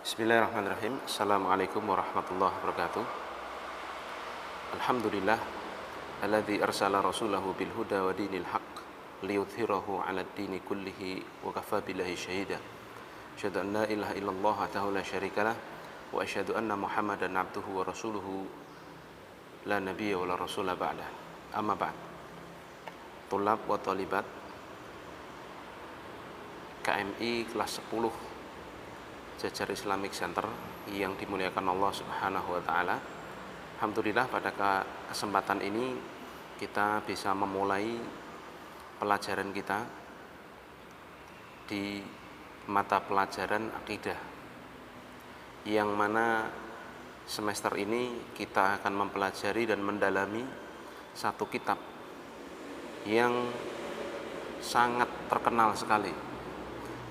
Bismillahirrahmanirrahim. Assalamualaikum warahmatullahi wabarakatuh. Alhamdulillah alladzi arsala rasulahu bil huda wa dinil haqq liyudhhirahu 'alad dini kullihi wa kafa billahi shahida. Asyhadu an la ilaha illallah wahdahu la syarikalah wa asyhadu anna Muhammadan 'abduhu wa rasuluhu la nabiyya wa la rasula ba'dah. Amma ba'd. Tulab wa talibat KMI kelas 10 Jajar Islamic Center yang dimuliakan Allah Subhanahu wa taala. Alhamdulillah pada kesempatan ini kita bisa memulai pelajaran kita di mata pelajaran akidah, yang mana semester ini kita akan mempelajari dan mendalami satu kitab yang sangat terkenal sekali,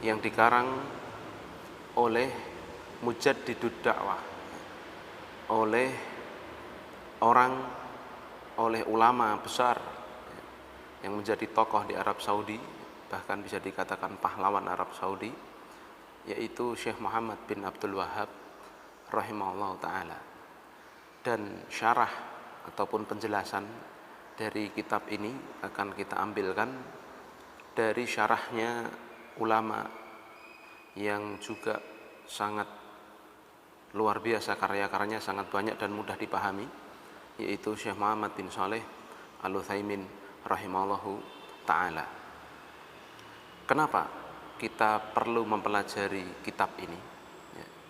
yang dikarang oleh mujaddidud dakwah, oleh ulama besar yang menjadi tokoh di Arab Saudi, bahkan bisa dikatakan pahlawan Arab Saudi, yaitu Syekh Muhammad bin Abdul Wahhab rahimahullah ta'ala. Dan syarah ataupun penjelasan dari kitab ini akan kita ambilkan dari syarahnya ulama yang juga sangat luar biasa, karya-karyanya sangat banyak dan mudah dipahami, yaitu Syekh Muhammad bin Shalih Al-Utsaimin rahimahullahu ta'ala. Kenapa kita perlu mempelajari kitab ini?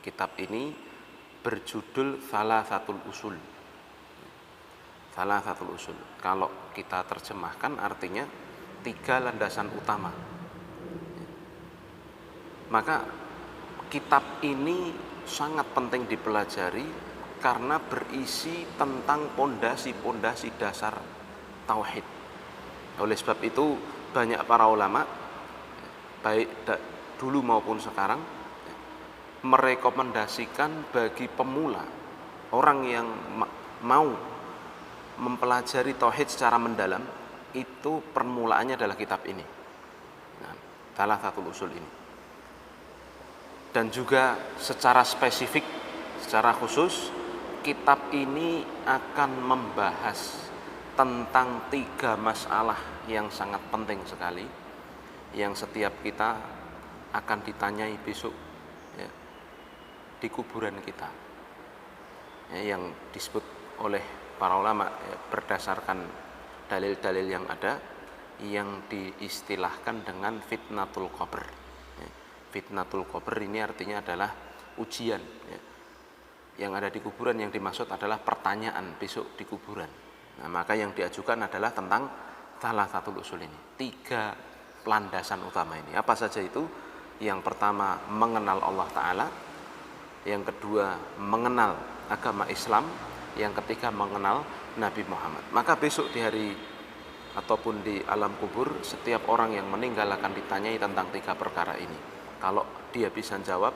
Kitab ini berjudul Thalathatul Usul. Thalathatul Usul, kalau kita terjemahkan artinya 3 landasan utama. Maka kitab ini sangat penting dipelajari karena berisi tentang pondasi-pondasi dasar tauhid. Oleh sebab itu banyak para ulama baik dulu maupun sekarang merekomendasikan bagi pemula, orang yang mau mempelajari tauhid secara mendalam, itu permulaannya adalah kitab ini. Nah, Thalathatul Usul ini. Dan juga secara spesifik, secara khusus, kitab ini akan membahas tentang 3 masalah yang sangat penting sekali, yang setiap kita akan ditanyai besok ya, di kuburan kita, ya, yang disebut oleh para ulama ya, berdasarkan dalil-dalil yang ada, yang diistilahkan dengan fitnatul qabr. Fitnatul qabr ini artinya adalah ujian ya, yang ada di kuburan. Yang dimaksud adalah pertanyaan besok di kuburan. Nah, maka yang diajukan adalah tentang Thalathatul Usul ini, 3 landasan utama ini. Apa saja itu? Yang pertama, mengenal Allah Ta'ala. Yang kedua, mengenal agama Islam. Yang ketiga, mengenal Nabi Muhammad. Maka besok di hari ataupun di alam kubur, setiap orang yang meninggal akan ditanyai tentang 3 perkara ini. Kalau dia bisa jawab,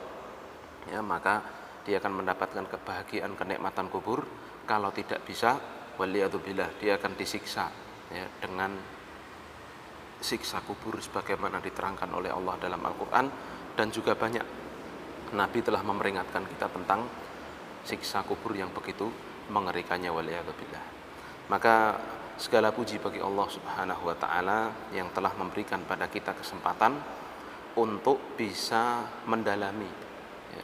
ya, maka dia akan mendapatkan kebahagiaan, kenikmatan kubur. Kalau tidak bisa, waliyadzubillah, dia akan disiksa ya, dengan siksa kubur sebagaimana diterangkan oleh Allah dalam Al-Quran. Dan juga banyak Nabi telah memperingatkan kita tentang siksa kubur yang begitu mengerikannya, waliyadzubillah. Maka segala puji bagi Allah Subhanahu wa ta'ala yang telah memberikan pada kita kesempatan untuk bisa mendalami ya,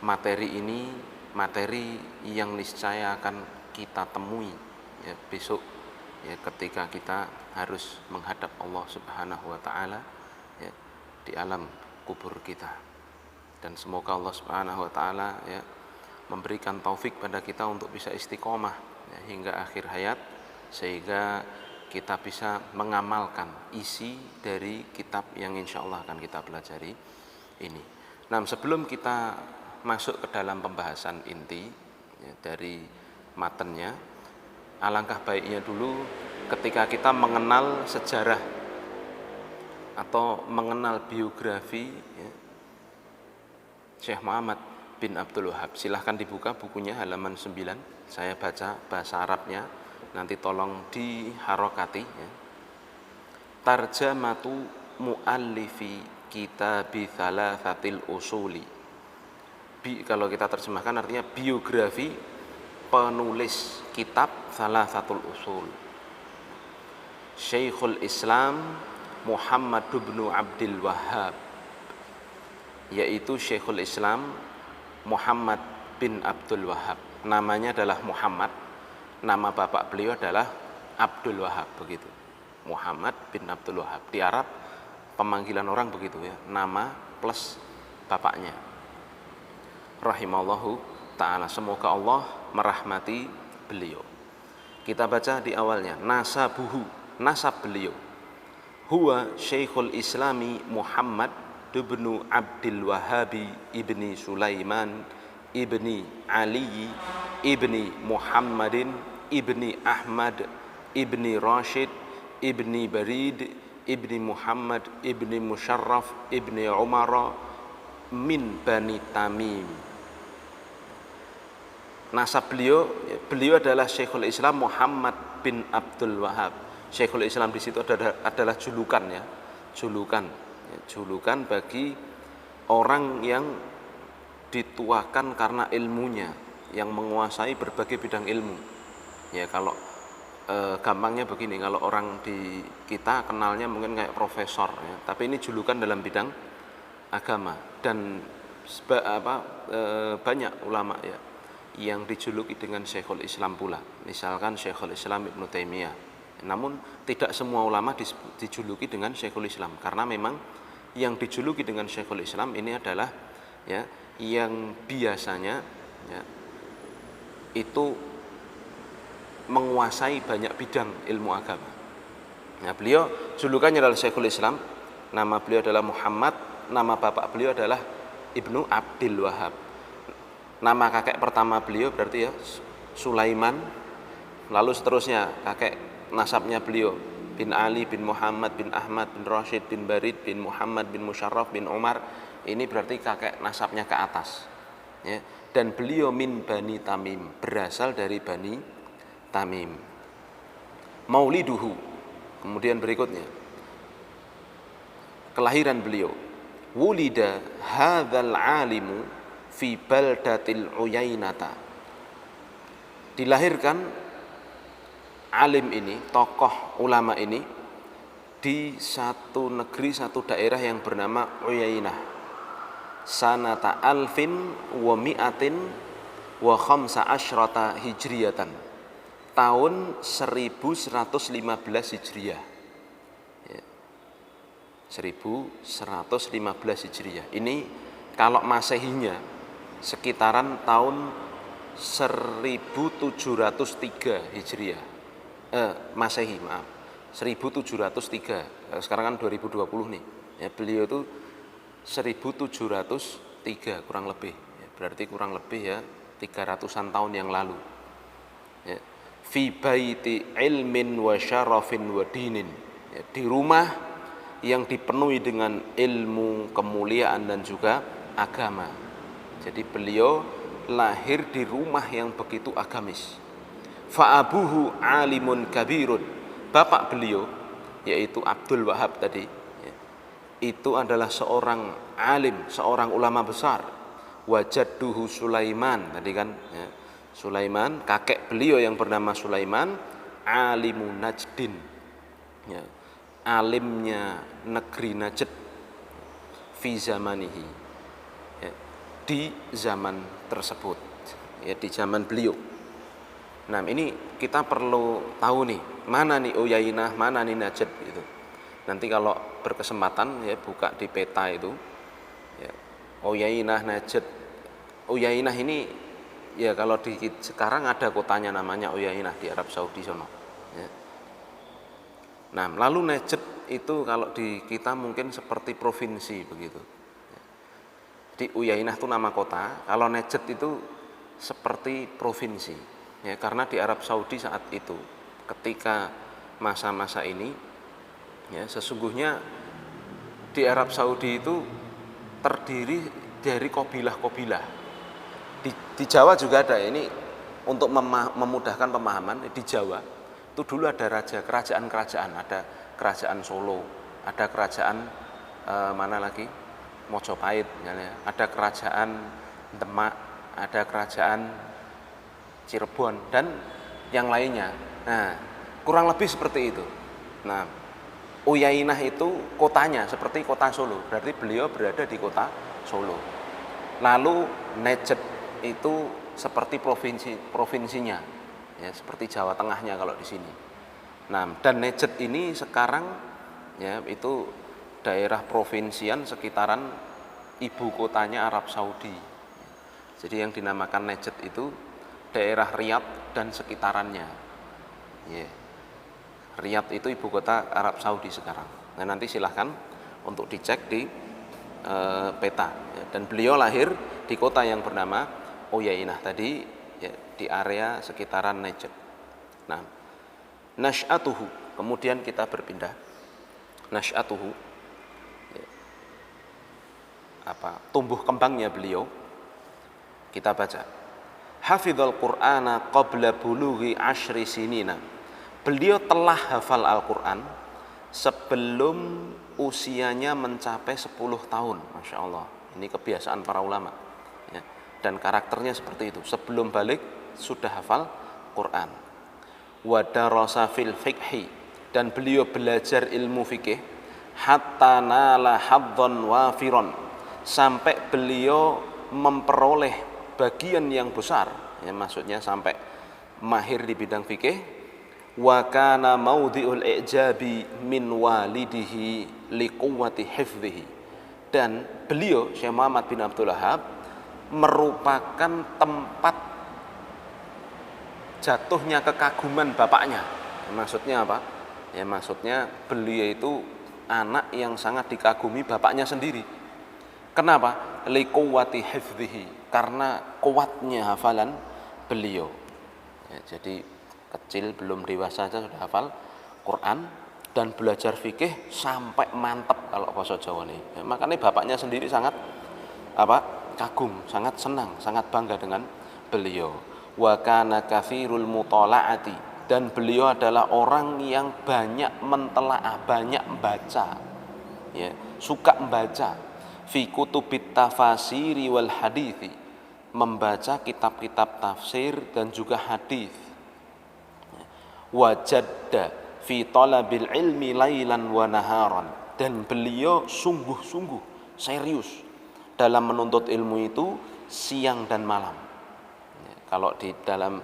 materi ini, materi yang niscaya akan kita temui ya, besok ya, ketika kita harus menghadap Allah Subhanahu wa ta'ala ya, di alam kubur kita. Dan semoga Allah Subhanahu wa ta'ala ya, memberikan taufik pada kita untuk bisa istiqomah ya, hingga akhir hayat, sehingga kita bisa mengamalkan isi dari kitab yang insya Allah akan kita pelajari ini. Nah, sebelum kita masuk ke dalam pembahasan inti ya, dari matanya, alangkah baiknya dulu ketika kita mengenal sejarah atau mengenal biografi ya, Syekh Muhammad bin Abdul Wahhab. Silahkan dibuka bukunya halaman 9. Saya baca bahasa Arabnya, nanti tolong diharokati ya. Tarjamatu muallifi kitabi Thalathatil Usuli kalau kita terjemahkan artinya biografi penulis kitab Thalathatul Usul, Syekhul Islam Muhammad bin Abdul Wahhab, yaitu Syekhul Islam Muhammad bin Abdul Wahhab. Namanya adalah Muhammad, nama bapak beliau adalah Abdul Wahhab, begitu. Muhammad bin Abdul Wahhab. Di Arab pemanggilan orang begitu ya, nama plus bapaknya. Rahimallahu ta'ala, semoga Allah merahmati beliau. Kita baca di awalnya, nasabuhu, nasab beliau. Huwa Syekhul Islami Muhammad ibnu Abdul Wahhabi ibni Sulaiman ibni Ali ibni Muhammadin ibni Ahmad ibni Rashid ibni Barid ibni Muhammad ibni Musharraf ibni Umar min Bani Tamim. Nasab beliau adalah Syekhul Islam Muhammad bin Abdul Wahhab. Syekhul Islam di situ adalah julukan ya, julukan bagi orang yang dituakan karena ilmunya, yang menguasai berbagai bidang ilmu. Ya kalau gampangnya begini, kalau orang di kita kenalnya mungkin kayak profesor ya, tapi ini julukan dalam bidang agama. Dan banyak ulama ya yang dijuluki dengan Syekhul Islam pula. Misalkan Syekhul Islam Ibnu Taimiyah. Namun tidak semua ulama dijuluki dengan Syekhul Islam, karena memang yang dijuluki dengan Syekhul Islam ini adalah ya yang biasanya ya, itu menguasai banyak bidang ilmu agama. Nah, beliau julukannya adalah Syekhul Islam, nama beliau adalah Muhammad, nama bapak beliau adalah Ibnu Abdul Wahhab. Nama kakek pertama beliau berarti ya Sulaiman, lalu seterusnya kakek nasabnya beliau bin Ali bin Muhammad bin Ahmad bin Rashid bin Barid bin Muhammad bin Musharraf bin Umar, ini berarti kakek nasabnya ke atas ya. Dan beliau min Bani Tamim, berasal dari Bani Tamim. Mauliduhu, kemudian berikutnya kelahiran beliau. Wulida hadzal alimu fi baldatil Uyainata. Dilahirkan alim ini, tokoh ulama ini di satu negeri, satu daerah yang bernama Uyainah. Sanata alfin wa mi'atin wa khamsa asyrata hijriyatan. Tahun 1115 Hijriah. 1115 Hijriah. Ini kalau Masehinya sekitaran tahun 1703 Hijriah. Masehi, maaf. 1703. Sekarang kan 2020 nih. Ya, beliau itu 1703 kurang lebih. Ya, berarti kurang lebih ya 300-an tahun yang lalu. Ya. Fi baiti ilmin wa syarafin wa dinin. Ya, di rumah yang dipenuhi dengan ilmu, kemuliaan dan juga agama. Jadi beliau lahir di rumah yang begitu agamis. Fa'abuhu alimun kabirun. Bapak beliau yaitu Abdul Wahhab tadi ya, itu adalah seorang alim, seorang ulama besar. Wajadduhu Sulaiman tadi kan ya, Sulaiman, kakek beliau yang bernama Sulaiman, alimun Najdin ya, alimnya negeri Najd fi zamanihi ya, di zaman tersebut ya, di zaman beliau. Nah, ini kita perlu tahu nih, mana nih Uyainah, mana nih Najd gitu. Nanti kalau berkesempatan ya buka di peta itu ya, Uyainah, Najd. Uyainah ini ya kalau di sekarang ada kotanya namanya Uyainah di Arab Saudi sono ya. Nah, lalu Najd itu kalau di kita mungkin seperti provinsi begitu. Jadi Uyainah itu nama kota, kalau Najd itu seperti provinsi. Ya, karena di Arab Saudi saat itu ketika masa-masa ini ya, sesungguhnya di Arab Saudi itu terdiri dari kabilah-kabilah. Di Jawa juga ada, ini untuk memudahkan pemahaman. Di Jawa itu dulu ada kerajaan-kerajaan, ada kerajaan Solo, ada kerajaan mana lagi Mojopahit misalnya, ada kerajaan Demak, ada kerajaan Cirebon dan yang lainnya. Nah, kurang lebih seperti itu. Nah, Uyainah itu kotanya seperti kota Solo, berarti beliau berada di kota Solo. Lalu Najd itu seperti provinsinya, ya seperti Jawa Tengahnya kalau di sini. Nah, dan Najd ini sekarang ya itu daerah provinsian sekitaran ibu kotanya Arab Saudi. Jadi yang dinamakan Najd itu daerah Riyadh dan sekitarannya. Ya. Riyadh itu ibu kota Arab Saudi sekarang. Nah, nanti silahkan untuk dicek di peta. Ya. Dan beliau lahir di kota yang bernama Uyainah tadi, ya, di area sekitaran Najd. Nah, nasy'atuhu, kemudian kita berpindah. Nasy'atuhu, ya, tumbuh kembangnya beliau. Kita baca. Hafizal Qur'ana qabla bulughi 10 sinina. Beliau telah hafal Al-Quran sebelum usianya mencapai 10 tahun. Masya Allah, ini kebiasaan para ulama, ya. Dan karakternya seperti itu, sebelum balik sudah hafal Quran. Wa darasa fil fiqhi, dan beliau belajar ilmu fikih hatta nala hadzan wafiron, sampai beliau memperoleh bagian yang besar, ya, maksudnya sampai mahir di bidang fikih. Wa kana maudhi'ul i'jabi min walidihi liquwwati hifdhihi, dan beliau Syekh Muhammad bin Abdul Wahab merupakan tempat jatuhnya kekaguman bapaknya. Maksudnya apa? Ya maksudnya beliau itu anak yang sangat dikagumi bapaknya sendiri. Kenapa? Liquwwati hifdhihi, karena kuatnya hafalan beliau. Ya, jadi kecil belum dewasa saja sudah hafal Quran dan belajar fikih sampai mantap kalau bahasa Jawa nih. Ya, makanya bapaknya sendiri sangat kagum, sangat senang, sangat bangga dengan beliau. Wa kana katsirul mutalaati, dan beliau adalah orang yang banyak mentelaah, banyak membaca. Ya, suka membaca. Fi kutubit tafasiri wal hadithi, membaca kitab-kitab tafsir dan juga hadis. Wajadda fi talabil ilmi lailan wa naharan, dan beliau sungguh-sungguh serius dalam menuntut ilmu itu siang dan malam. Ya, kalau di dalam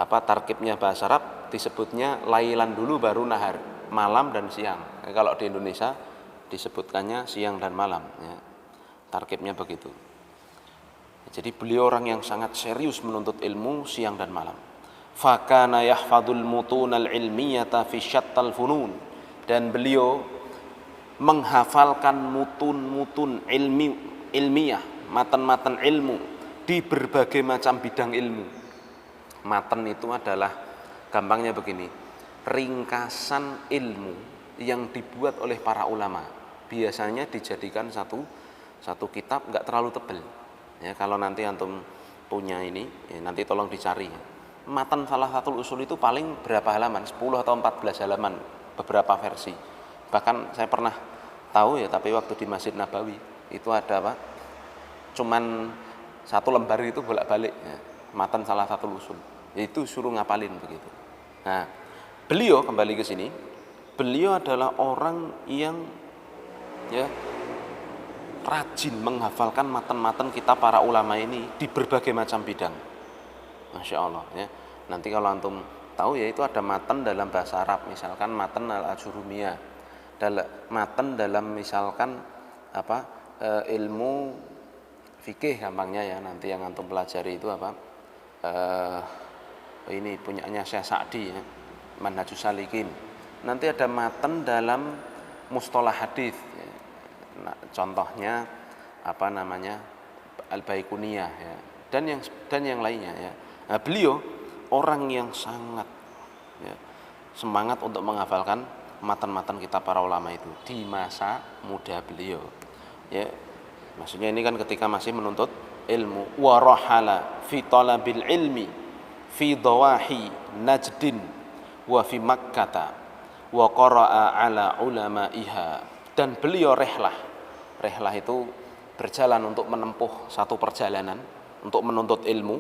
tarkibnya bahasa Arab disebutnya lailan dulu baru nahar, malam dan siang. Ya, kalau di Indonesia disebutkannya siang dan malam, ya, tarkibnya begitu. Jadi beliau orang yang sangat serius menuntut ilmu siang dan malam. Fakana yahfadul mutunal ilmiyata fi syattal funun, dan beliau menghafalkan mutun-mutun ilmiah, matan-matan ilmu di berbagai macam bidang ilmu. Matan itu adalah gampangnya begini, ringkasan ilmu yang dibuat oleh para ulama. Biasanya dijadikan satu kitab, nggak terlalu tebal. Ya, kalau nanti antum punya ini, ya, nanti tolong dicari. Matan Thalathatul Ushul itu paling berapa halaman? 10 atau 14 halaman, beberapa versi. Bahkan saya pernah tahu ya, tapi waktu di Masjid Nabawi itu ada cuman satu lembar itu bolak-balik, ya, Matan Thalathatul Ushul. Itu suruh ngapalin begitu. Nah, beliau kembali ke sini. Beliau adalah orang yang ya rajin menghafalkan matan-matan kitab para ulama ini di berbagai macam bidang. Masya Allah, ya. Nanti kalau antum tahu ya, itu ada matan dalam bahasa Arab, misalkan matan al-Ajurumiyah, matan dalam misalkan ilmu fikih gampangnya ya, nanti yang antum pelajari itu ini punyanya Syekh Sa'di, ya, Manhajus Salikin. Nanti ada matan dalam mustalah hadis, ya. Nah, contohnya Al-Baiquniyah, ya, dan yang lainnya, ya. Nah, beliau orang yang sangat ya, semangat untuk menghafalkan matan-matan kitab para ulama itu di masa muda beliau. Ya, maksudnya ini kan ketika masih menuntut ilmu. Wa rahala fi talabil ilmi fi dawahi Najdin wa fi Makkah wa qara'a ala ulamaiha, dan beliau rehlah itu berjalan untuk menempuh satu perjalanan untuk menuntut ilmu,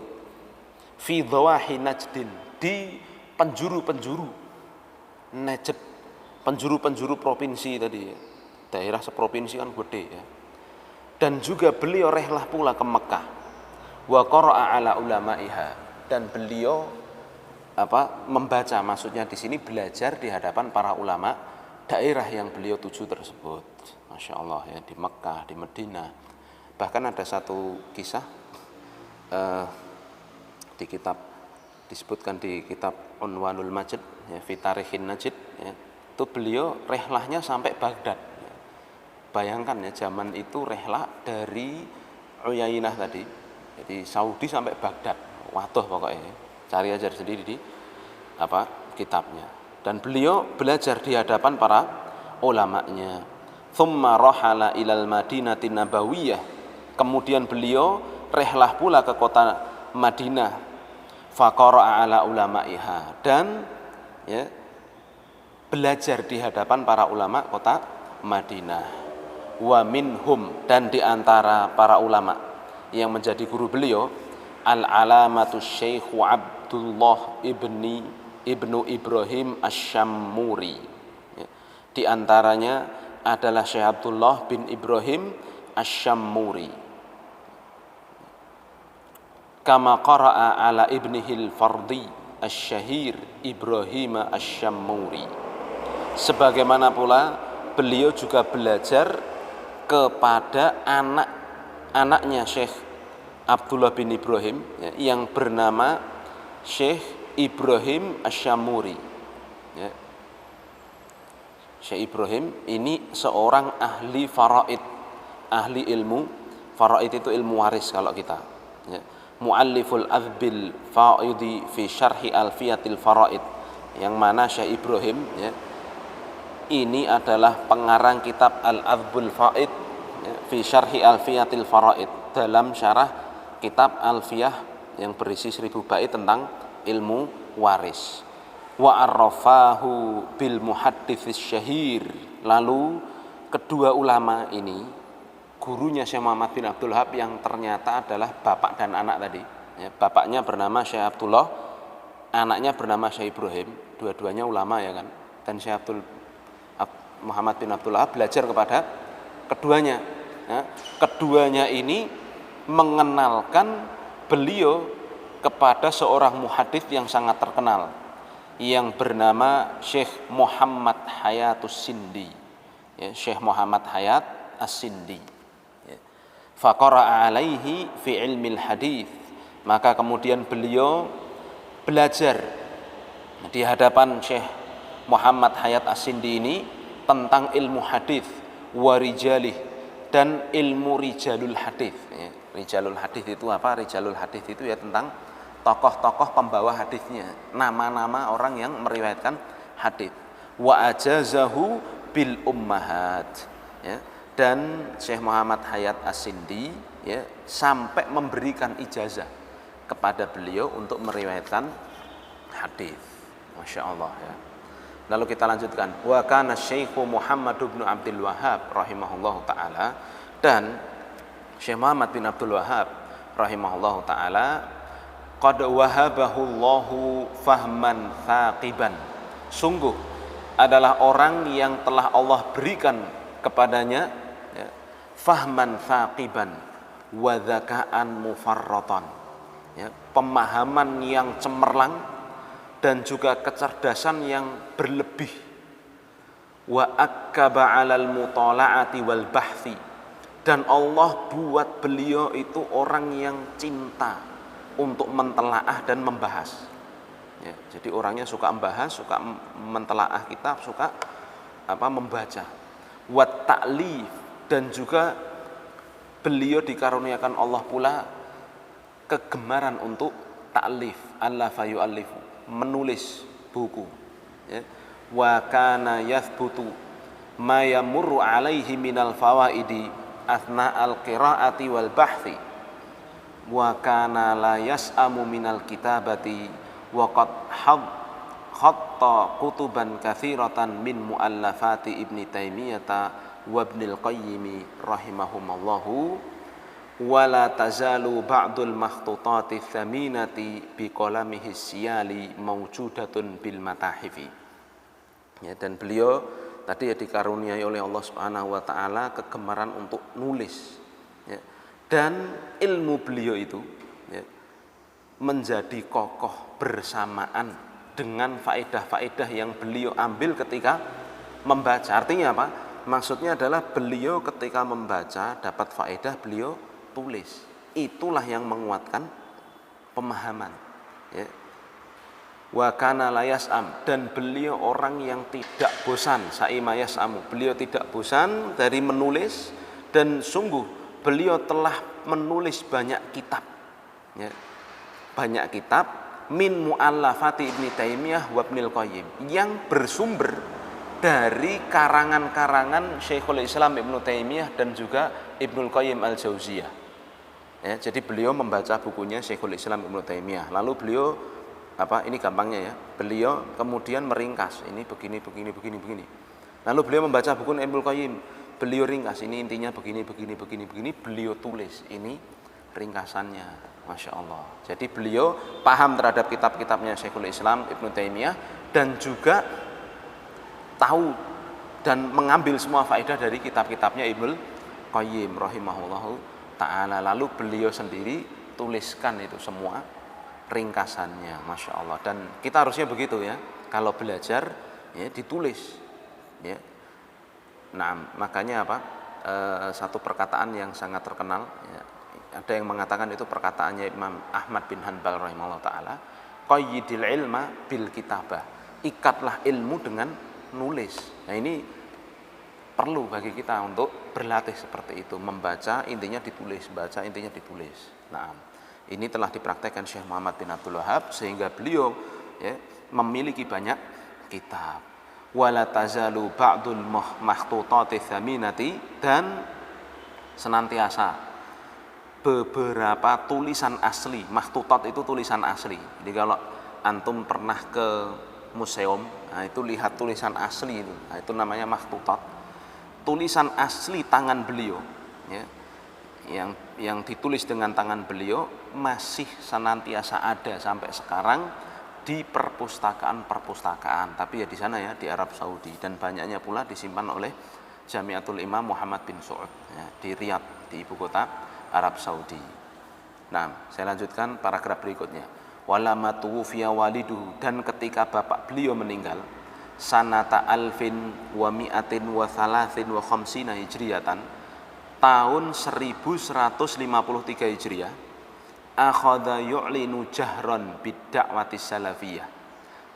fi dhawahi Najdin, di penjuru-penjuru Najd, penjuru-penjuru provinsi tadi ya. Daerah seprovinsi kan gede ya. Dan juga beliau rehlah pula ke Mekah. Wa qara'a ala ulama'iha, dan beliau membaca, maksudnya di sini belajar di hadapan para ulama daerah yang beliau tuju tersebut. Masya Allah ya, di Mekah, di Madinah. Bahkan ada satu kisah di kitab, disebutkan di kitab Unwanul Majid ya, fi Tarikhin Najd ya, itu beliau rehlahnya sampai Baghdad ya. Bayangkan ya, zaman itu rehlah dari Uyainah tadi, jadi Saudi sampai Baghdad, waduh pokoknya, cari aja sendiri di kitabnya. Dan beliau belajar di hadapan para ulamanya. Thumma rahala ilal Madinati Nabawiyah, kemudian beliau rehlah pula ke kota Madinah. Faqara'a ala ulama'iha, dan ya, belajar di hadapan para ulama kota Madinah. Wa minhum, dan di antara para ulama yang menjadi guru beliau, al-alamatus Syekh Abdullah ibnu Ibrahim Asy-Syammuri. Ya, di antaranya adalah Syekh Abdullah bin Ibrahim Asy-Syammuri. Kama qara'a ala ibnihil Fardi Asy-Syahir Ibrahim Asy-Syammuri. Sebagaimana pula beliau juga belajar kepada anaknya Syekh Abdullah bin Ibrahim ya, yang bernama Syekh Ibrahim Asy-Syammuri ya. Syekh Ibrahim ini seorang ahli faraid, ahli ilmu faraid, itu ilmu waris kalau kita ya. Mualliful Azbil Faidi fi Syarhi Alfiyatil Faraid, yang mana Syekh Ibrahim ya, ini adalah pengarang kitab Al-Azbul Faid ya, fi Syarhi Alfiyatil Faraid, dalam syarah kitab Alfiyah yang berisi 1000 bait tentang ilmu waris. Wa arrafahu bil muhaddits syahir. Lalu kedua ulama ini, gurunya Syekh Muhammad bin Abdul Wahab yang ternyata adalah bapak dan anak tadi ya, bapaknya bernama Syekh Abdullah, anaknya bernama Syekh Ibrahim, dua-duanya ulama ya kan. Dan Syekh Muhammad bin Abdul Wahab belajar kepada keduanya ya. Keduanya ini mengenalkan beliau kepada seorang muhadits yang sangat terkenal yang bernama Syekh Muhammad Hayat As-Sindi ya, Syekh Muhammad Hayat As-Sindi. Faqara'a alaihi fi ilmil hadits, maka kemudian beliau belajar di hadapan Syekh Muhammad Hayat As-Sindi ini tentang ilmu hadits wa rijalih, dan ilmu rijalul hadits ya. Rijalul hadits itu apa? Rijalul hadits itu ya tentang tokoh-tokoh pembawa hadisnya, nama-nama orang yang meriwayatkan hadits. Wa ajazahu bil ummahat ya. Dan Syekh Muhammad Hayat As-Sindi ya, sampai memberikan ijazah kepada beliau untuk meriwayatkan hadis. Masya Allah ya. Lalu kita lanjutkan. Wa kana Syekh Muhammad bin Abdul Wahhab rahimahullahu taala, dan Syekh Muhammad bin Abdul Wahhab rahimahullahu taala qad wahabahu Allahu fahman thaqiban. Sungguh adalah orang yang telah Allah berikan kepadanya ya, fahman thaqiban wa dzaka'an mufarratan ya, pemahaman yang cemerlang dan juga kecerdasan yang berlebih. Wa akkaba 'alal mutala'ati wal bahthi, dan Allah buat beliau itu orang yang cinta untuk mentelaah dan membahas ya, jadi orangnya suka membahas, suka mentelaah kitab, suka membaca. Wa ta'lif, dan juga beliau dikaruniakan Allah pula kegemaran untuk ta'lif, allafa yu'allifu, menulis buku ya. Wa kana yathbutu ma yamurru alaihi minal fawaidi athna al-qiraati wal bahthi, wa kana la yas'amu minal kitabati wa qad khatta kutuban katsiratan min muallafati Ibni Taimiyah wa Ibnil Qayyim rahimahumallahu wala tazalu ba'dul makhtutati thaminati biqalamihi siyali mawjudatun bil matahifi. Ya, dan beliau tadi ya dikaruniai oleh Allah Subhanahu wa taala kegemaran untuk nulis. Ya. Dan ilmu beliau itu ya, menjadi kokoh bersamaan dengan faedah-faedah yang beliau ambil ketika membaca. Artinya apa? Maksudnya adalah beliau ketika membaca dapat faedah, beliau tulis. Itulah yang menguatkan pemahaman. Ya. Wa kana la yas'am, dan beliau orang yang tidak bosan, saima yas'amu, beliau tidak bosan dari menulis, dan sungguh beliau telah menulis banyak kitab. Ya. Banyak kitab min mu'allafati Ibnu Taimiyah wa Ibnul Qayyim yang bersumber dari karangan-karangan Syekhul Islam Ibnu Taimiyah dan juga Ibnul Qayyim Al-Jauziyah. Ya, jadi beliau membaca bukunya Syekhul Islam Ibnu Taimiyah. Lalu beliau ini gampangnya ya. Beliau kemudian meringkas, ini begini. Lalu beliau membaca buku Ibnul Qayyim, beliau ringkas, ini intinya begini. Beliau tulis, ini ringkasannya. Masya Allah. Jadi beliau paham terhadap kitab-kitabnya Syekhul Islam Ibnu Taimiyah dan juga tahu dan mengambil semua faedah dari kitab-kitabnya Ibnul Qayyim rahimahullahu ta'ala. Lalu beliau sendiri tuliskan itu semua ringkasannya. Masya Allah. Dan kita harusnya begitu ya, kalau belajar ya ditulis ya. Nah makanya satu perkataan yang sangat terkenal ya, ada yang mengatakan itu perkataannya Imam Ahmad bin Hanbal rahimahullah ta'ala, qayyidil ilma bil kitabah, ikatlah ilmu dengan nulis. Nah ini perlu bagi kita untuk berlatih seperti itu, membaca intinya ditulis, baca intinya ditulis. Nah ini telah dipraktekkan Syekh Muhammad bin Abdul Wahab sehingga beliau ya, memiliki banyak kitab. Wala tazalu ba'dul makhtutati thaminati, dan senantiasa beberapa tulisan asli. Makhtutat itu tulisan asli. Jadi kalau antum pernah ke museum, nah itu lihat tulisan asli itu. Nah, itu namanya makhtutat. Tulisan asli tangan beliau ya, yang ditulis dengan tangan beliau masih senantiasa ada sampai sekarang di perpustakaan, tapi ya di sana ya, di Arab Saudi, dan banyaknya pula disimpan oleh Jamiatul Imam Muhammad bin Saud ya, di Riyadh, di ibu kota Arab Saudi. Nah, saya lanjutkan paragraf berikutnya. Walama tuwfiya walidu, dan ketika bapak beliau meninggal, sanata alfin wa mi'atin wa thalathin wa khamsina hijriyatan, tahun 1153 hijriah, akhadha yu'linu jahran bid-da'wati salafiyah,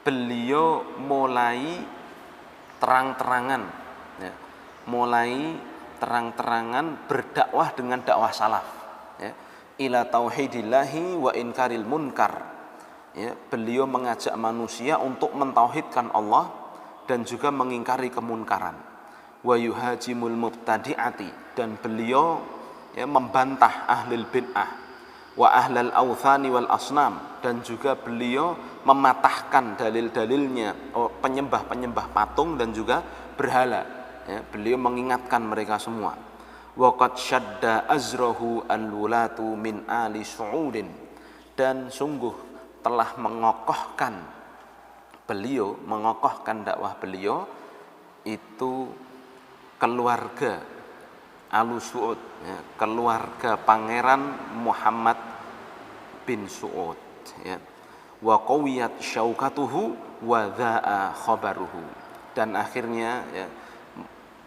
beliau mulai terang-terangan ya, berdakwah dengan dakwah salaf ya, ila tauhidillahi wa inkaril munkar ya, beliau mengajak manusia untuk mentauhidkan Allah dan juga mengingkari kemunkaran. Wa yuhajimul mubtadi'ati, dan beliau ya, membantah ahlul bid'ah, wa ahlal authani wal asnam, dan juga beliau mematahkan dalil-dalilnya penyembah-penyembah patung dan juga berhala ya, beliau mengingatkan mereka semua. Wa qad syadda azrahu al-wulatu min ali su'udin, dan sungguh telah mengokohkan dakwah beliau itu keluarga Alu Su'ud ya, keluarga Pangeran Muhammad bin Su'ud ya. Wa qawiyat syaukatuhu wa dha'a khabaruhu, dan akhirnya ya,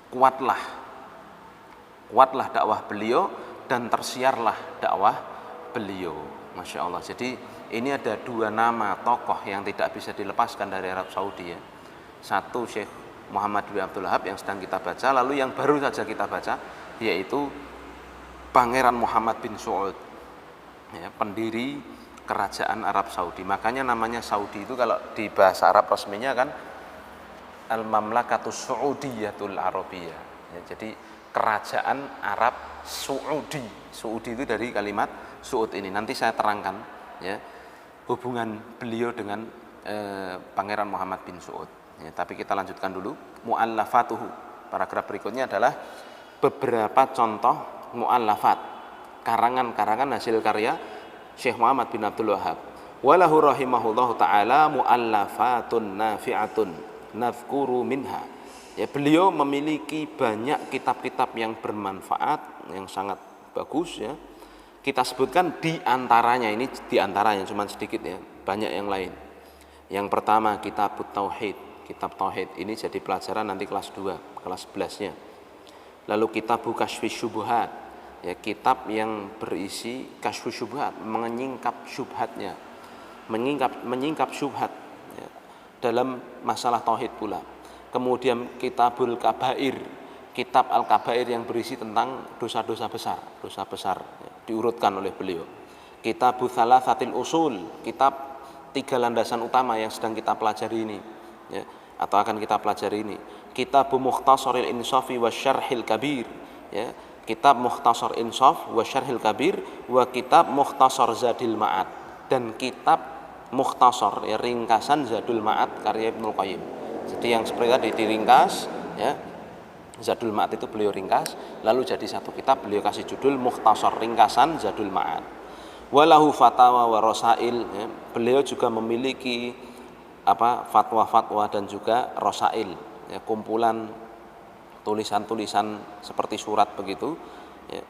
kuatlah dakwah beliau dan tersiarlah dakwah beliau. Masya Allah. Jadi ini ada dua nama tokoh yang tidak bisa dilepaskan dari Arab Saudi ya. Satu Syekh Muhammad bin Abdul Wahab yang sedang kita baca, lalu yang baru saja kita baca yaitu Pangeran Muhammad bin Saud ya, pendiri kerajaan Arab Saudi. Makanya namanya Saudi itu kalau di bahasa Arab resminya kan Al-Mamlakatus Saudiyatul Arabiyah ya, jadi kerajaan Arab Saudi. Saudi itu dari kalimat Su'ud ini. Nanti saya terangkan ya hubungan beliau dengan Pangeran Muhammad bin Saud ya, tapi kita lanjutkan dulu mu'allafatuhu. Paragraf berikutnya adalah beberapa contoh mu'allafat karangan-karangan hasil karya Syekh Muhammad bin Abdul Wahhab. Walahu rahimahullahu taala muallafatun nafi'atun nadhkuru minha. Ya, beliau memiliki banyak kitab-kitab yang bermanfaat, yang sangat bagus ya. Kita sebutkan di antaranya, ini di antaranya cuma sedikit ya, banyak yang lain. Yang pertama kitab Tauhid. Kitab Tauhid ini jadi pelajaran nanti kelas 2, kelas 11-nya. Lalu kitab Kasyfus Syubhat, ya, kitab yang berisi kasyfus syubhat, menyingkap syubhatnya, menyingkap syubhat ya, dalam masalah tauhid pula. Kemudian Kitabul Kabair, kitab Al-Kabair yang berisi tentang dosa-dosa besar ya, diurutkan oleh beliau. Kitabul Thalatsatil Usul, kitab 3 landasan utama yang sedang kita pelajari ini ya, atau akan kita pelajari ini. Kitab Mukhtasaril Insaf wa Syarhil Kabir ya, kitab Mukhtasar Insaf wa Syarhil Kabir, wa kitab Mukhtasar Zadil Ma'ad, dan kitab Mukhtasar ya, ringkasan Zadul Ma'ad karya Ibnu Qayyim. Jadi yang seperti tadi diringkas ya, Zadul Ma'ad itu beliau ringkas, lalu jadi satu kitab beliau kasih judul Mukhtasar ringkasan Zadul Ma'ad. Walahu fatawa wa rasail ya, beliau juga memiliki fatwa-fatwa dan juga rasail ya, kumpulan tulisan-tulisan seperti surat begitu ya.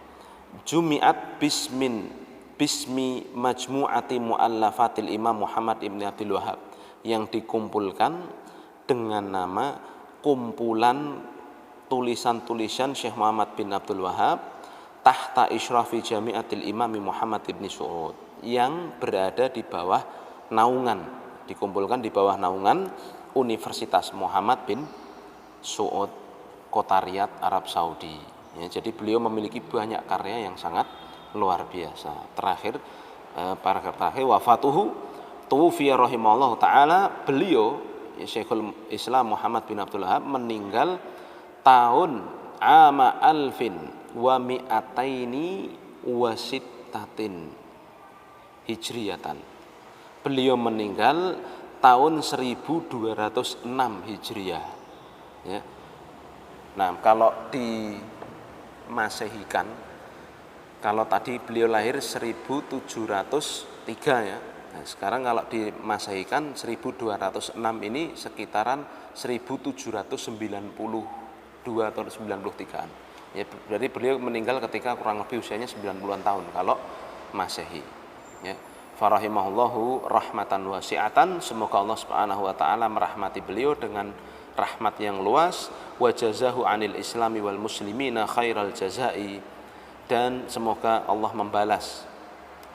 Jumi'at bismi majmu'ati mu'allafatil Imam Muhammad ibn Abdul Wahhab, yang dikumpulkan dengan nama kumpulan tulisan-tulisan Syekh Muhammad bin Abdul Wahhab tahta isyrafi jami'atil Imam Muhammad ibn Su'ud, yang berada di bawah naungan, dikumpulkan di bawah naungan Universitas Muhammad bin Su'ud, kota Riyadh, Arab Saudi ya. Jadi beliau memiliki banyak karya yang sangat luar biasa. Terakhir paragraf terakhir, wafatuhu tuwfiya rahimahullah taala, beliau Syekhul Islam Muhammad bin Abdul Wahhab meninggal tahun ama alfin wa mi'ataini wa sittatin hijriyatan. Beliau meninggal tahun 1206 Hijriah ya. Nah, kalau di Masehikan, kalau tadi beliau lahir 1703 ya. Nah, sekarang kalau di Masehikan 1206 ini sekitaran 1792 atau 93-an. Ya, berarti beliau meninggal ketika kurang lebih usianya 90-an tahun kalau Masehi. Ya. Farahimahullahu rahmatan wasi'atan, semoga Allah Subhanahu wa taala merahmati beliau dengan rahmat yang luas, wa jazahu 'anil islami wal muslimina khairal jazai, dan semoga Allah membalas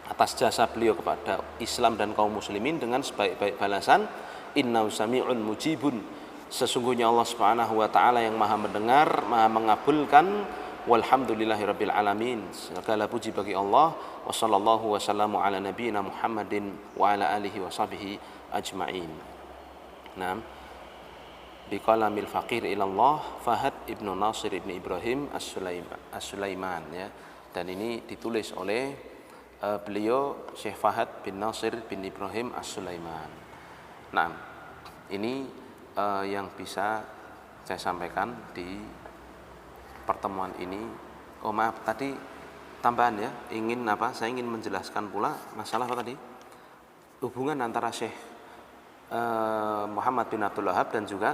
atas jasa beliau kepada Islam dan kaum muslimin dengan sebaik-baik balasan. Innahu sami'un mujibun, sesungguhnya Allah Subhanahu wa taala yang Maha mendengar, Maha mengabulkan. Walhamdulillahirabbil alamin, segala puji bagi Allah. Wassallallahu wasallamu ala nabiyyina Muhammadin wa ala alihi washabihi ajma'in. Naam. Biqalamil faqir ilallah Fahad ibnu Nasir ibnu Ibrahim As-Sulaiman ya. Dan ini ditulis oleh beliau Syekh Fahad bin Nasir bin Ibrahim As-Sulaiman. Nah, ini yang bisa saya sampaikan di pertemuan ini. Oh maaf, tadi tambahan ya, saya ingin menjelaskan pula masalah apa tadi? Hubungan antara Syekh Muhammad bin Abdul Wahhab dan juga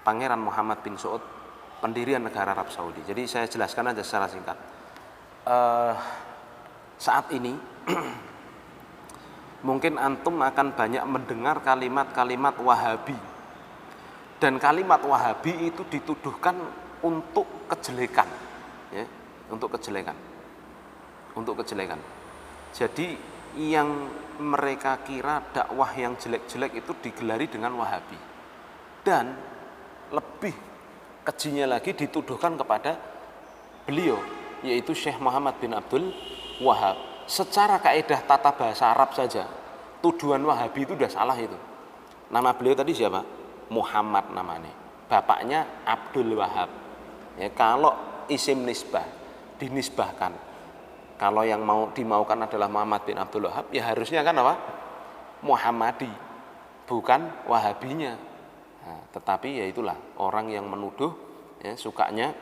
Pangeran Muhammad bin Saud, pendirian negara Arab Saudi. Jadi saya jelaskan aja secara singkat. Saat ini mungkin antum akan banyak mendengar kalimat-kalimat Wahabi, dan kalimat Wahabi itu dituduhkan untuk kejelekan ya, untuk kejelekan. Jadi yang mereka kira dakwah yang jelek-jelek itu digelari dengan Wahabi, dan lebih kejinya lagi dituduhkan kepada beliau, yaitu Syekh Muhammad bin Abdul Wahhab. Secara kaidah tata bahasa Arab saja, tuduhan Wahabi itu sudah salah itu. Nama beliau tadi siapa? Muhammad namanya. Bapaknya Abdul Wahhab. Ya, kalau isim nisbah dinisbahkan, kalau yang dimaukan adalah Muhammad bin Abdul Wahhab, ya harusnya kan apa? Muhammadi, bukan Wahabinya. Nah, tetapi ya itulah orang yang menuduh ya, sukanya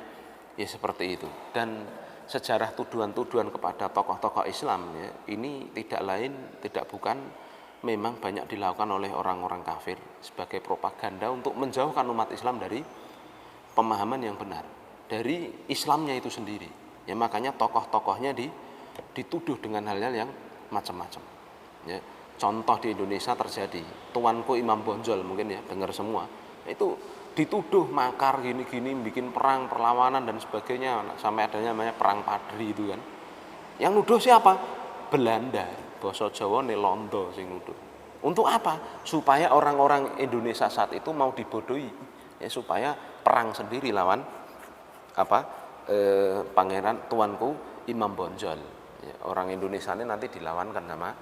Ya seperti itu. Dan sejarah tuduhan-tuduhan kepada tokoh-tokoh Islam ya, ini tidak lain tidak bukan memang banyak dilakukan oleh orang-orang kafir sebagai propaganda untuk menjauhkan umat Islam dari pemahaman yang benar, dari Islamnya itu sendiri. Ya makanya tokoh-tokohnya dituduh dengan hal-hal yang macam-macam. Ya, contoh di Indonesia terjadi, tuanku Imam Bonjol mungkin ya dengar semua. Itu dituduh makar gini-gini, bikin perang, perlawanan dan sebagainya, sampai adanya namanya perang Padri itu kan. Yang nuduh siapa? Belanda. Basa Jawa ne londo sing nuduh. Untuk apa? Supaya orang-orang Indonesia saat itu mau dibodohi. Ya, supaya perang sendiri lawan pangeran tuanku Imam Bonjol. Ya, orang Indonesia ini nanti dilawankan sama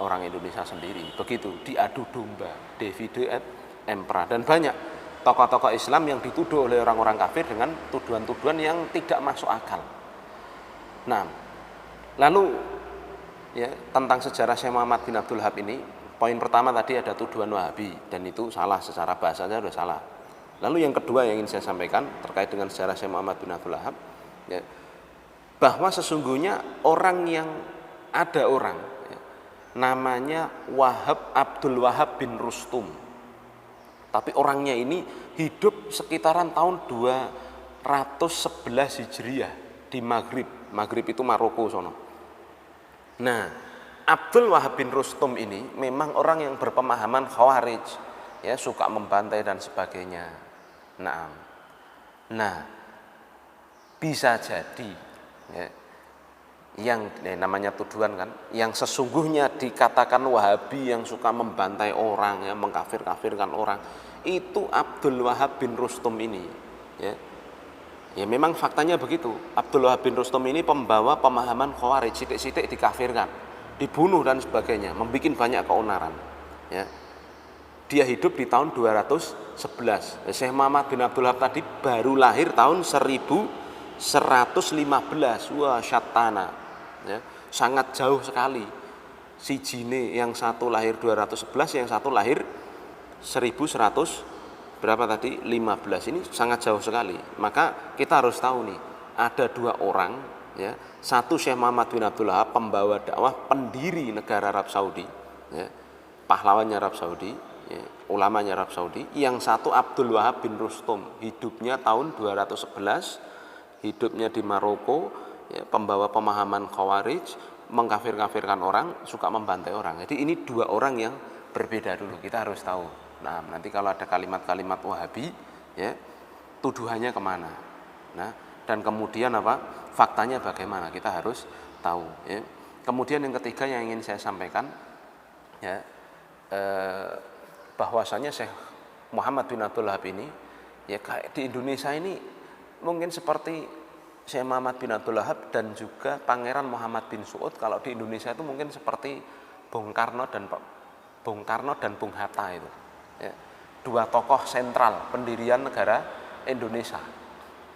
orang Indonesia sendiri. Begitu, diadu domba, divide et impera. Dan banyak tokoh-tokoh Islam yang dituduh oleh orang-orang kafir dengan tuduhan-tuduhan yang tidak masuk akal. Nah, lalu ya tentang sejarah Syekh Muhammad bin Abdul Wahab ini, poin pertama tadi ada tuduhan Wahabi dan itu salah, secara bahasanya sudah salah. Lalu yang kedua yang ingin saya sampaikan terkait dengan sejarah Syekh Muhammad bin Abdul Wahab ya, bahwa sesungguhnya ada orang ya, namanya Wahab Abdul Wahab bin Rustum. Tapi orangnya ini hidup sekitaran tahun 211 Hijriah di Maghrib. Maghrib itu Maroko sono. Nah, Abdul Wahab bin Rustum ini memang orang yang berpemahaman Khawarij, ya suka membantai dan sebagainya. Nah, bisa jadi ya, yang namanya tuduhan kan, yang sesungguhnya dikatakan Wahabi yang suka membantai orang, ya mengkafir-kafirkan orang, itu Abdul Wahab bin Rustum ini. Ya memang faktanya begitu. Abdul Wahab bin Rustum ini pembawa pemahaman Khawarij, sidik-sidik dikafirkan, dibunuh dan sebagainya, membuat banyak keonaran. Ya. Dia hidup di tahun 211. Syekh Muhammad bin Abdul Wahab tadi baru lahir tahun 1115. Wah, syatana. Ya, sangat jauh sekali. Si jine yang satu lahir 211, yang satu lahir 1100 berapa tadi? 15. Ini sangat jauh sekali. Maka kita harus tahu nih, ada dua orang ya. Satu Syekh Muhammad bin Abdul Wahab, pembawa dakwah, pendiri negara Arab Saudi, ya. Pahlawannya Arab Saudi, ya, ulamanya Arab Saudi. Yang satu Abdul Wahab bin Rustum, hidupnya tahun 211, hidupnya di Maroko, ya, pembawa pemahaman Khawarij, mengkafir-kafirkan orang, suka membantai orang. Jadi ini dua orang yang berbeda dulu, kita harus tahu. Nah, nanti kalau ada kalimat-kalimat Wahabi, ya, tuduhannya kemana? Nah, dan kemudian faktanya bagaimana? Kita harus tahu. Ya. Kemudian yang ketiga yang ingin saya sampaikan, ya, bahwasanya Syekh Muhammad bin Abdul Wahab ini, ya di Indonesia ini mungkin seperti Syekh Muhammad bin Abdul Wahab dan juga Pangeran Muhammad bin Saud. Kalau di Indonesia itu mungkin seperti Bung Karno dan Bung Hatta itu. Ya, dua tokoh sentral pendirian negara Indonesia.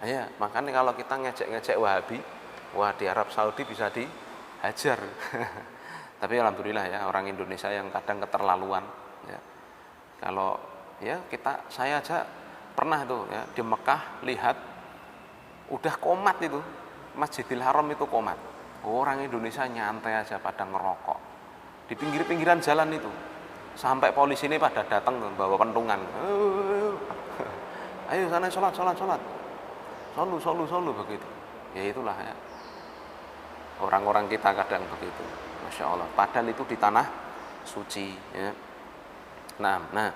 Ya, makanya kalau kita ngejek-ngejek Wahabi, wah di Arab Saudi bisa dihajar. Tapi alhamdulillah ya, orang Indonesia yang kadang keterlaluan. Ya. Kalau ya saya aja pernah tuh ya di Mekah lihat udah komat itu, Masjidil Haram itu komat. Orang Indonesia nyantai aja pada ngerokok di pinggir-pinggiran jalan itu. Sampai polisi ini pada datang bawa pentungan. Ayo sana sholat. Solu begitu. Ya itulah ya. Orang-orang kita kadang begitu. Masya Allah. Padahal itu di tanah suci. Ya. Nah,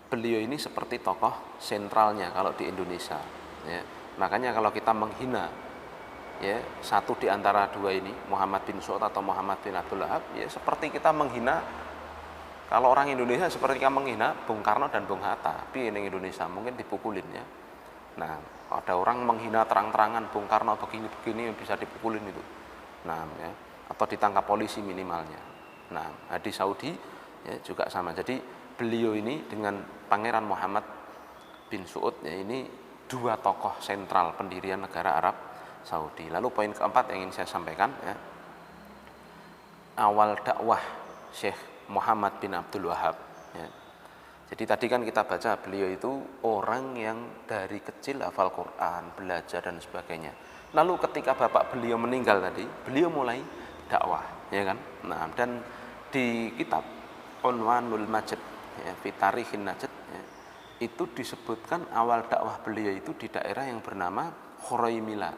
beliau ini seperti tokoh sentralnya kalau di Indonesia. Ya. Makanya kalau kita menghina, ya satu di antara dua ini, Muhammad bin Saud atau Muhammad bin Abdul Wahab, ya seperti kita menghina, kalau orang Indonesia seperti kita menghina Bung Karno dan Bung Hatta. Tapi ini Indonesia mungkin dipukulin ya. Nah, ada orang menghina terang-terangan Bung Karno begini bisa dipukulin itu. Nah, ya, atau ditangkap polisi minimalnya. Nah, di Saudi ya juga sama. Jadi beliau ini dengan Pangeran Muhammad bin Saud ya, ini dua tokoh sentral pendirian negara Arab Saudi. Lalu poin keempat yang ingin saya sampaikan ya, awal dakwah Syekh Muhammad bin Abdul Wahab ya, Jadi tadi kan kita baca beliau itu orang yang dari kecil hafal Quran, belajar dan sebagainya. Lalu ketika bapak beliau meninggal tadi, beliau mulai dakwah, ya kan? Nah, dan di kitab Unwanul Majd, ya, fi Tarikhin Najd, ya, itu disebutkan awal dakwah beliau itu di daerah yang bernama Khuraimila.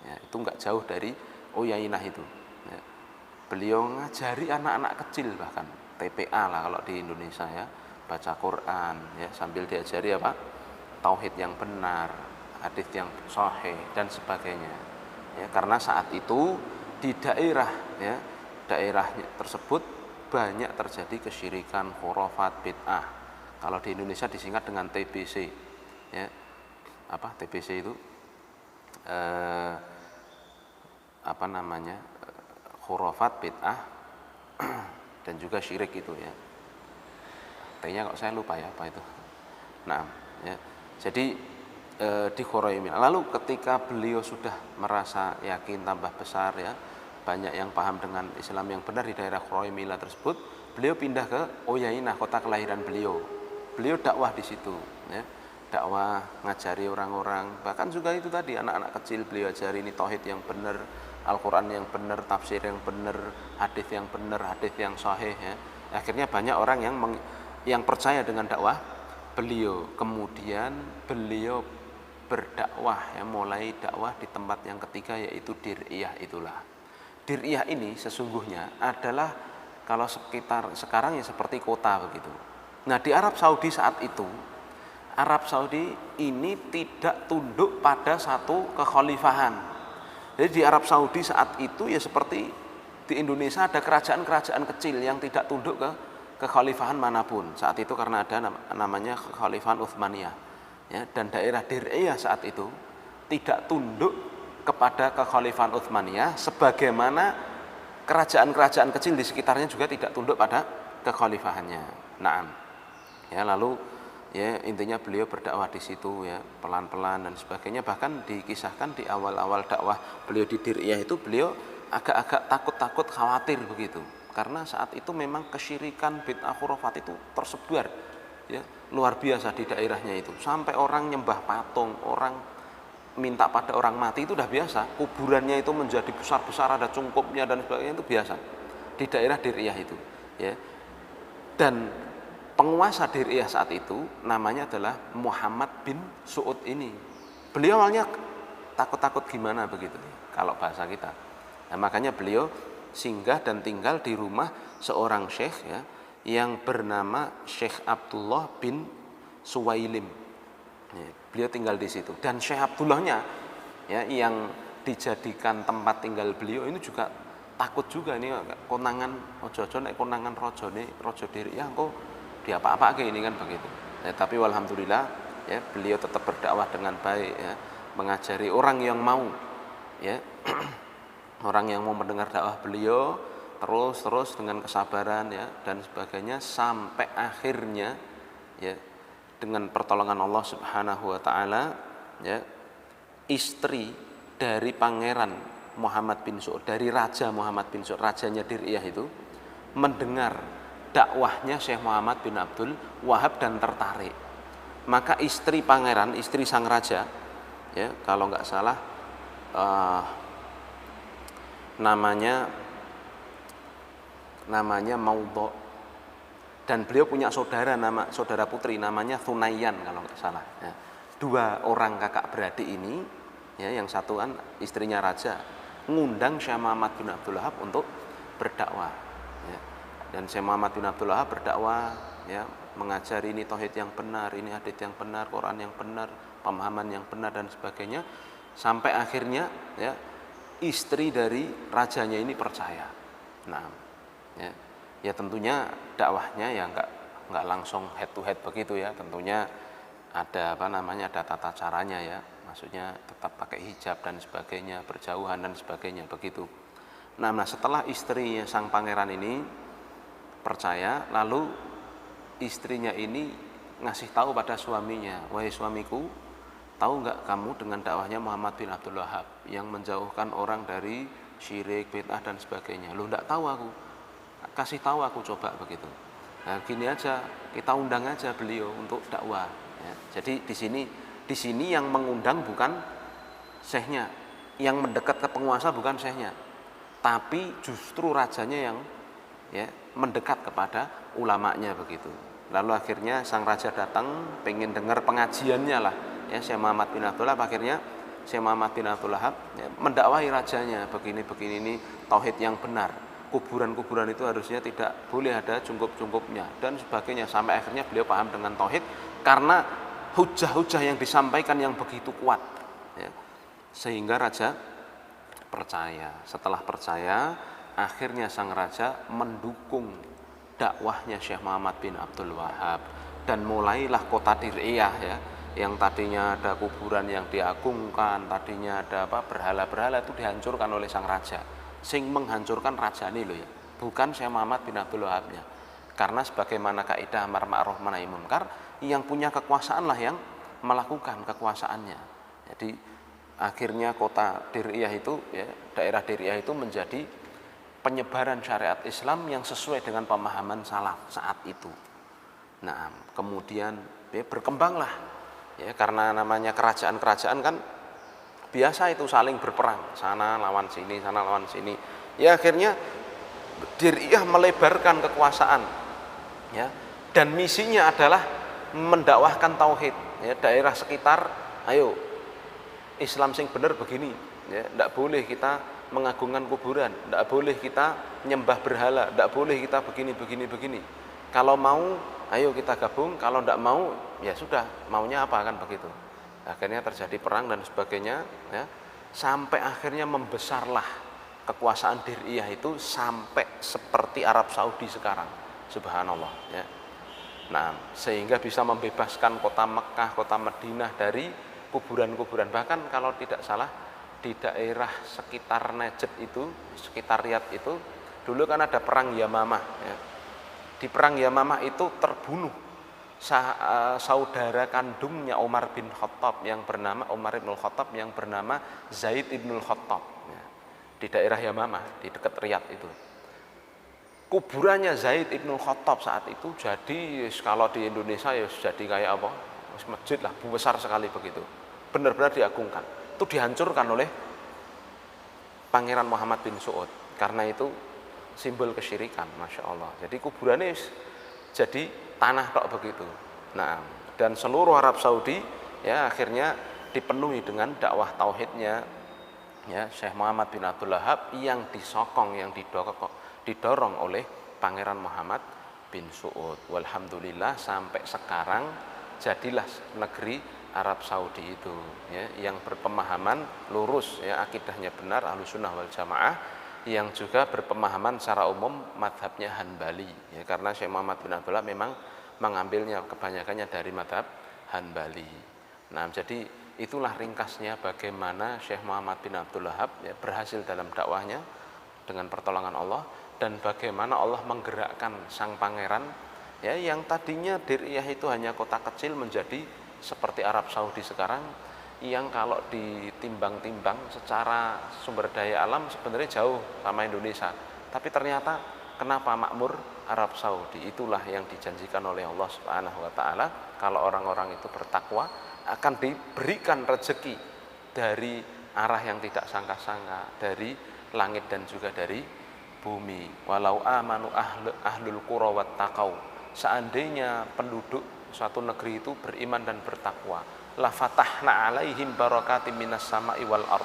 Ya, itu enggak jauh dari Uyainah itu. Ya. Beliau ngajari anak-anak kecil bahkan TPA lah kalau di Indonesia ya, baca Quran ya, sambil diajari apa? Tauhid yang benar, hadis yang sahih dan sebagainya. Ya, karena saat itu di daerah ya, daerah tersebut banyak terjadi kesyirikan, khurafat, bid'ah. Kalau di Indonesia disingkat dengan TBC. Ya. Apa TBC itu? Apa namanya? Khurafat, bid'ah dan juga syirik itu ya. T-nya kok saya lupa ya apa itu. Nah, ya. Jadi di Khuraimila. Lalu ketika beliau sudah merasa yakin tambah besar ya, banyak yang paham dengan Islam yang benar di daerah Khuraimila tersebut, beliau pindah ke Uyainah, kota kelahiran beliau. Beliau dakwah di situ ya. Dakwah, ngajari orang-orang, bahkan juga itu tadi anak-anak kecil beliau ajari ini tauhid yang benar, Al-Qur'an yang benar, tafsir yang benar, hadis yang benar, hadis yang sahih ya. Akhirnya banyak orang yang percaya dengan dakwah beliau. Kemudian beliau berdakwah ya, mulai dakwah di tempat yang ketiga yaitu Dir'iyah itulah. Dir'iyah ini sesungguhnya adalah kalau sekitar sekarang ya seperti kota begitu. Nah, di Arab Saudi saat itu, Arab Saudi ini tidak tunduk pada satu kekhalifahan. Jadi di Arab Saudi saat itu ya seperti di Indonesia ada kerajaan-kerajaan kecil yang tidak tunduk ke kekhalifahan manapun. Saat itu karena ada namanya kekhalifahan Utsmaniyah. Ya, dan daerah Dir'iyah saat itu tidak tunduk kepada kekhalifahan Utsmaniyah, sebagaimana kerajaan-kerajaan kecil di sekitarnya juga tidak tunduk pada kekhalifahannya. Naam. Ya, lalu ya intinya beliau berdakwah di situ ya, pelan-pelan dan sebagainya. Bahkan dikisahkan di awal-awal dakwah beliau di Dir'iyah itu beliau agak-agak takut-takut, khawatir begitu. Karena saat itu memang kesyirikan, bid'ah, khurafat itu tersebar ya, luar biasa di daerahnya itu. Sampai orang nyembah patung, orang minta pada orang mati itu udah biasa. Kuburannya itu menjadi besar-besar, ada cungkupnya dan sebagainya, itu biasa di daerah Dir'iyah itu ya. Dan penguasa Dir'iyah saat itu namanya adalah Muhammad bin Su'ud ini. Beliau awalnya takut-takut gimana begitu kalau bahasa kita. Nah, makanya beliau singgah dan tinggal di rumah seorang syekh ya, yang bernama Syekh Abdullah bin Suwailim. Ya, beliau tinggal di situ, dan Syekh Abdullahnya ya, yang dijadikan tempat tinggal beliau ini juga takut juga, ini konangan ojo-ojo nek konangan rajane raja Dir'iyah kok diapa-apake ini kan begitu. Ya, tapi alhamdulillah ya, beliau tetap berdakwah dengan baik ya, mengajari orang yang mau ya orang yang mau mendengar dakwah beliau terus dengan kesabaran ya dan sebagainya, sampai akhirnya ya dengan pertolongan Allah Subhanahu wa taala ya, istri dari Pangeran Muhammad bin Su'ud, dari Raja Muhammad bin Su'ud, rajanya Dir'iyah itu, mendengar dakwahnya Syekh Muhammad bin Abdul Wahab dan tertarik. Maka istri pangeran, istri sang raja ya, kalau nggak salah namanya Maudho, dan beliau punya saudara putri namanya Thunayyan kalau nggak salah ya. Dua orang kakak beradik ini ya, yang satuan istrinya raja, ngundang Syekh Muhammad bin Abdul Wahab untuk berdakwah ya. Dan Syekh Muhammad bin Abdul Wahab berdakwah ya, mengajari ini tauhid yang benar, ini hadits yang benar, Quran yang benar, pemahaman yang benar dan sebagainya, sampai akhirnya ya istri dari rajanya ini percaya. Nah, ya tentunya dakwahnya ya nggak langsung head to head begitu ya. Tentunya ada ada tata caranya ya. Maksudnya tetap pakai hijab dan sebagainya, berjauhan dan sebagainya begitu. Nah, setelah istrinya sang pangeran ini percaya, lalu istrinya ini ngasih tahu pada suaminya, wahai suamiku, tahu nggak kamu dengan dakwahnya Muhammad bin Abdul Wahab yang menjauhkan orang dari syirik, bid'ah dan sebagainya? Lu nggak tahu aku, kasih tahu aku coba begitu. Nah, gini aja, kita undang aja beliau untuk dakwah. Ya. Jadi di sini yang mengundang bukan syekhnya, yang mendekat ke penguasa bukan syekhnya, tapi justru rajanya yang ya mendekat kepada ulamanya begitu. Lalu akhirnya sang raja datang, pengen dengar pengajiannya lah. Ya, Syekh Muhammad bin Abdul Wahab, akhirnya Syekh Muhammad bin Abdul Wahab ya, mendakwahi rajanya, begini ini tauhid yang benar. Kuburan-kuburan itu harusnya tidak boleh ada cungkup-cungkupnya dan sebagainya, sampai akhirnya beliau paham dengan tauhid karena hujah-hujah yang disampaikan yang begitu kuat ya. Sehingga raja percaya. Setelah percaya, akhirnya sang raja mendukung dakwahnya Syekh Muhammad bin Abdul Wahab dan mulailah kota Dir'iyah ya, yang tadinya ada kuburan yang diagungkan, tadinya ada berhala-berhala, itu dihancurkan oleh sang raja. Sing menghancurkan raja ini loh ya, bukan Syekh Muhammad bin Abdul Wahabnya. Karena sebagaimana kaidah amar ma'ruf nahi munkar, yang punya kekuasaan lah yang melakukan kekuasaannya. Jadi akhirnya kota Dir'iyah itu ya, daerah Dir'iyah itu menjadi penyebaran syariat Islam yang sesuai dengan pemahaman salaf saat itu. Nah, kemudian ya, berkembanglah ya, karena namanya kerajaan-kerajaan kan biasa itu saling berperang, sana lawan sini, sana lawan sini. Ya akhirnya Dir'iyah melebarkan kekuasaan ya, dan misinya adalah mendakwahkan tauhid ya, daerah sekitar, ayo Islam sing bener begini ya, tidak boleh kita mengagungkan kuburan, tidak boleh kita nyembah berhala, tidak boleh kita begini. Kalau mau ayo kita gabung, kalau tidak mau ya sudah, maunya apa kan begitu. Akhirnya terjadi perang dan sebagainya ya, sampai akhirnya membesarlah kekuasaan Dir'iyah itu sampai seperti Arab Saudi sekarang, subhanallah ya. Nah, sehingga bisa membebaskan kota Mekah, kota Madinah dari kuburan-kuburan. Bahkan kalau tidak salah di daerah sekitar Najd itu, sekitar Riyadh itu, dulu kan ada perang Yamamah ya. Di perang Yamamah itu terbunuh saudara kandungnya Umar bin Khattab yang bernama Umar bin Khattab yang bernama Zaid ibn Khattab ya, di daerah Yamamah di dekat Riyadh itu. Kuburannya Zaid ibn Khattab saat itu jadi kalau di Indonesia ya jadi kayak apa? Masjid lah, besar sekali begitu. Benar-benar diagungkan. Itu dihancurkan oleh Pangeran Muhammad bin Saud. Karena itu simbol kesyirikan, masya Allah. Jadi kuburannya jadi tanah tok begitu. Nah, dan seluruh Arab Saudi ya akhirnya dipenuhi dengan dakwah tauhidnya ya Syekh Muhammad bin Abdul Wahab yang disokong, yang didorong oleh Pangeran Muhammad bin Saud. Walhamdulillah sampai sekarang jadilah negeri Arab Saudi itu ya, yang berpemahaman lurus ya, akidahnya benar Ahlussunnah wal Jamaah, yang juga berpemahaman secara umum madhabnya Hanbali ya, karena Syekh Muhammad bin Abdul Wahab memang mengambilnya kebanyakannya dari madhab Hanbali. Nah, jadi itulah ringkasnya bagaimana Syekh Muhammad bin Abdul Wahab ya, berhasil dalam dakwahnya dengan pertolongan Allah, dan bagaimana Allah menggerakkan sang pangeran ya, yang tadinya Dir'iyah itu hanya kota kecil menjadi seperti Arab Saudi sekarang, yang kalau ditimbang-timbang secara sumber daya alam sebenarnya jauh sama Indonesia, tapi ternyata kenapa makmur Arab Saudi. Itulah yang dijanjikan oleh Allah Subhanahu wa taala, kalau orang-orang itu bertakwa akan diberikan rezeki dari arah yang tidak sangka-sangka, dari langit dan juga dari bumi. Walau amanu ahlul qura wattaqau, seandainya penduduk suatu negeri itu beriman dan bertakwa, la fatahna alaihim barakatim minas sama'i wal ard,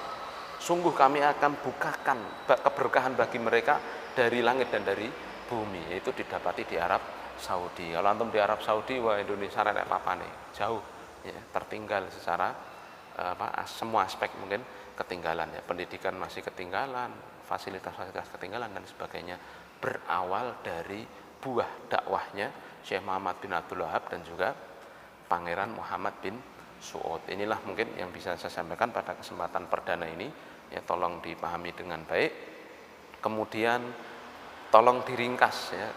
sungguh kami akan bukakan keberkahan bagi mereka dari langit dan dari bumi. Yaitu didapati di Arab Saudi. Kalau antum di Arab Saudi, wah Indonesia rada apa nih, jauh ya, tertinggal secara semua aspek mungkin ketinggalan ya, pendidikan masih ketinggalan, fasilitas-fasilitas ketinggalan dan sebagainya, berawal dari buah dakwahnya Syekh Muhammad bin Abdul Wahab dan juga Pangeran Muhammad bin Saud. Inilah mungkin yang bisa saya sampaikan pada kesempatan perdana ini ya, tolong dipahami dengan baik. Kemudian tolong diringkas ya,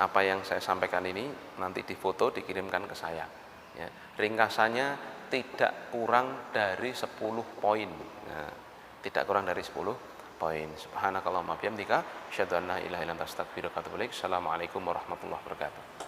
apa yang saya sampaikan ini nanti difoto dikirimkan ke saya ya. Ringkasannya tidak kurang dari 10 poin. Nah, tidak kurang dari 10 poin. Subhanakallahumma bihamdika asyhadu an la ilaha illa anta astaghfiruka wa atubu ilaik. Assalamualaikum warahmatullahi wabarakatuh.